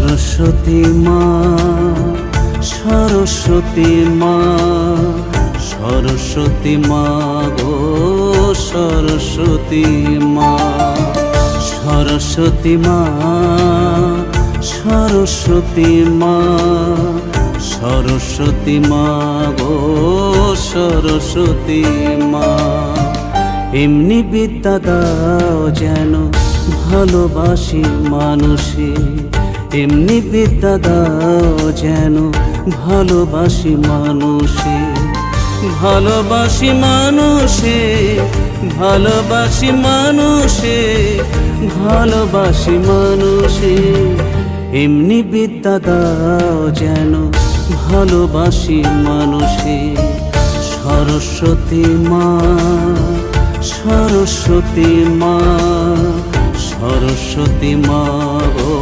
সরস্বতী মা, সরস্বতী মা, সরস্বতী মা গো সরস্বতী মা। সরস্বতী মা, সরস্বতী মা, সরস্বতী মা গো সরস্বতী মা। এমনি বিদ্যা দাও যেন ভালোবাসি মানুষে, এমনি বিদ্যা দাও যেন ভালোবাসি মানুষে, ভালোবাসি মানুষে, ভালোবাসি মানুষে, ভালোবাসি মানুষে। এমনি বিদ্যা দাও যেন ভালোবাসি মানুষে। সরস্বতী মা, সরস্বতী মা, সরস্বতী মা গো